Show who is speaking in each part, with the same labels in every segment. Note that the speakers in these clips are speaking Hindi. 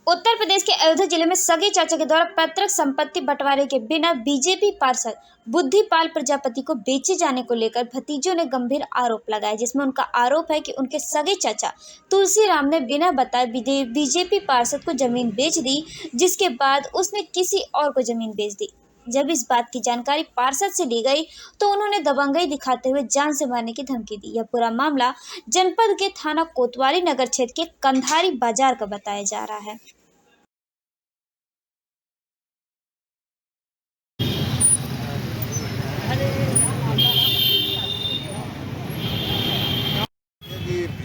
Speaker 1: उत्तर प्रदेश के अयोध्या जिले में सगे चाचा के द्वारा पैतृक संपत्ति बंटवारे के बिना बीजेपी पार्षद बुद्धिपाल प्रजापति को बेचे जाने को लेकर भतीजों ने गंभीर आरोप लगाया, जिसमें उनका आरोप है कि उनके सगे चाचा तुलसीराम ने बिना बताए बीजेपी पार्षद को जमीन बेच दी, जिसके बाद उसने किसी और को जमीन बेच दी। जब इस बात की जानकारी पार्षद से ली गई तो उन्होंने दबंगई दिखाते हुए जान से मारने की धमकी दी। यह पूरा मामला जनपद के थाना कोतवाली नगर क्षेत्र के कंधारी बाजार का बताया जा रहा है।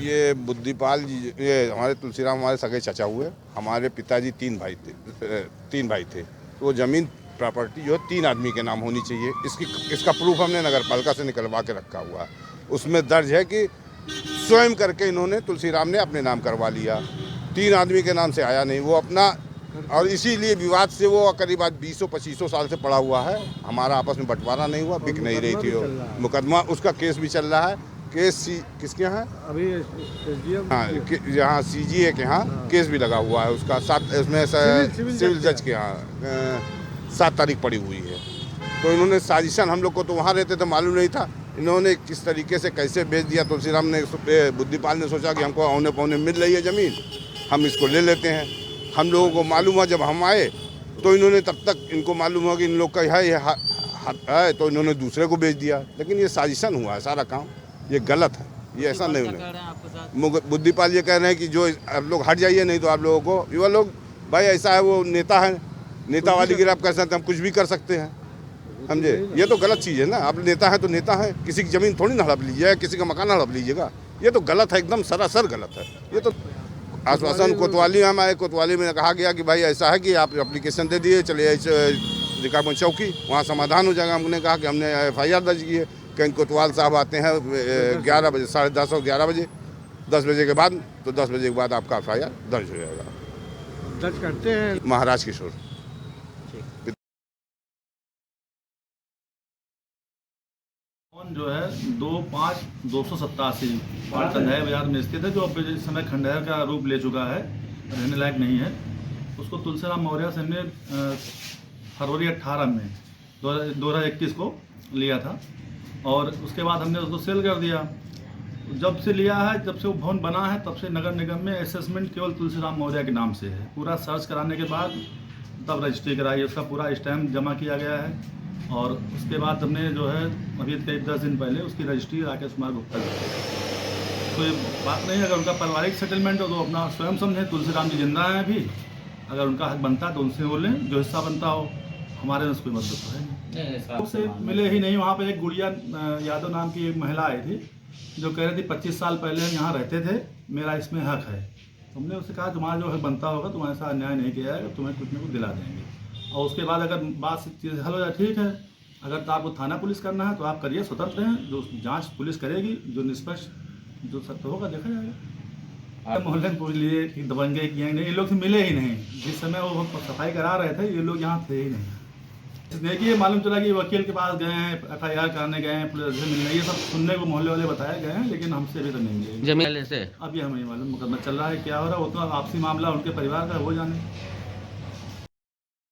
Speaker 2: ये बुद्धिपाल जी, ये हमारे तुलसीराम हमारे सगे चाचा हुए। हमारे पिताजी तीन भाई थे। तो वो ज़मीन प्रॉपर्टी जो है 3 आदमी के नाम होनी चाहिए। इसका प्रूफ हमने नगर पालिका से निकलवा के रखा हुआ है। उसमें दर्ज है कि स्वयं करके इन्होंने तुलसीराम ने अपने नाम करवा लिया। 3 आदमी के नाम से आया नहीं वो अपना, और इसीलिए विवाद से वो करीब 20-25 साल से पड़ा हुआ है। हमारा आपस में बंटवारा नहीं हुआ, बिक नहीं रही थी वो मुकदमा। उसका केस भी चल रहा है। केस किसके यहाँ है
Speaker 3: अभी?
Speaker 2: हाँ, यहाँ CGA के यहाँ केस भी लगा हुआ है उसका। इसमें सिविल जज के यहाँ 7 तारीख पड़ी हुई है। तो इन्होंने साजिशन, हम लोग को तो वहाँ रहते थे मालूम नहीं था, इन्होंने किस तरीके से कैसे बेच दिया। तुलसीराम ने, बुद्धिपाल ने सोचा कि हमको औने पौने मिल रही है ज़मीन, हम इसको ले लेते हैं। हम लोगों को मालूम हुआ जब हम आए तो इन्होंने, तब तक इनको मालूम हुआ कि इन लोग का है, तो इन्होंने दूसरे को बेच दिया। लेकिन ये साजिशन हुआ है सारा काम, ये गलत है। ये ऐसा नहीं होना। बुद्धिपाल ये कह रहे हैं कि जो आप लोग हट जाइए, नहीं तो आप लोगों को, युवा लोग भाई ऐसा है, वो नेता है, नेता वाली गिर आप कर सकते हैं, हम कुछ भी कर सकते हैं, समझे। ये तो गलत चीज़ है ना। आप नेता है तो नेता है, किसी की ज़मीन थोड़ी ना हड़प लीजिएगा, किसी का मकान हड़प लीजिएगा। ये तो गलत है, एकदम सरासर गलत है। ये तो आश्वासन कोतवाली में हम आए, कोतवाली में कहा गया कि भाई ऐसा है कि आप एप्लीकेशन दे दिए, चलिए रिकाबगंज चौकी, वहाँ समाधान हो जाएगा। हमने कहा कि हमने FIR दर्ज की है। कहीं कोतवाल साहब आते हैं 11 बजे, 10:30 और 11 बजे, 10 बजे के बाद, तो 10 बजे के बाद आपका FIR दर्ज हो जाएगा।
Speaker 3: दर्ज करते हैं
Speaker 2: महाराज किशोर।
Speaker 3: जो है 2-5-287 वार्ड कंधारी बाजार में स्थित है, जो अब इस समय खंडहर का रूप ले चुका है, रहने लायक नहीं है। उसको तुलसीराम मौर्य से हमने फरवरी 18 में 2021 को लिया था, और उसके बाद हमने उसको सेल कर दिया। जब से लिया है, जब से वो भवन बना है, तब से नगर निगम में असेसमेंट केवल तुलसीराम मौर्य के नाम से है। पूरा सर्च कराने के बाद तब रजिस्ट्री कराई, उसका पूरा स्टैम्प जमा किया गया है। और उसके बाद हमने जो है अभी 10 दिन पहले उसकी रजिस्ट्री राकेश कुमार गुप्ता की। तो ये बात नहीं है, अगर उनका पारिवारिक सेटलमेंट हो तो अपना स्वयं समझें। तुलसीराम जी जिंदा हैं अभी, अगर उनका हक बनता है तो उनसे बोलें, जो हिस्सा बनता हो। हमारे में कोई मतलब तो है नहीं। उससे मिले ही नहीं। वहाँ पे एक गुड़िया यादव नाम की एक महिला आई थी, जो कह रही थी 25 साल पहले हम यहाँ रहते थे, मेरा इसमें हक है। हमने उससे कहा तुम्हारा जो हक बनता होगा, तुम्हारे साथ अन्याय नहीं किया जाएगा, तुम्हें कुछ न कुछ दिला देंगे। और उसके बाद अगर बात चीज़ हल हो जाए, ठीक है। अगर तो आपको थाना पुलिस करना है तो आप करिए, स्वतंत्र हैं। जो जांच पुलिस करेगी, जो निष्पक्ष, जो सत्य होगा देखा जाएगा। मोहल्ले में पूछ लिए कि दबंगे किए नहीं, ये लोग से मिले ही नहीं। जिस समय वो सफाई करा रहे थे, ये लोग यहाँ थे ही नहीं। देखिए, मालूम चला कि वकील के पास गए हैं, FIR कराने गए हैं, पुलिस से मिलने, ये सब सुनने को मोहल्ले वाले बताए गए हैं, लेकिन हमसे अभी तक नहीं मिले।
Speaker 4: जमीन से
Speaker 3: अब ये हमें मालूम मुकदमा चल रहा है, क्या हो रहा है वो तो आपसी मामला उनके परिवार का हो जाने।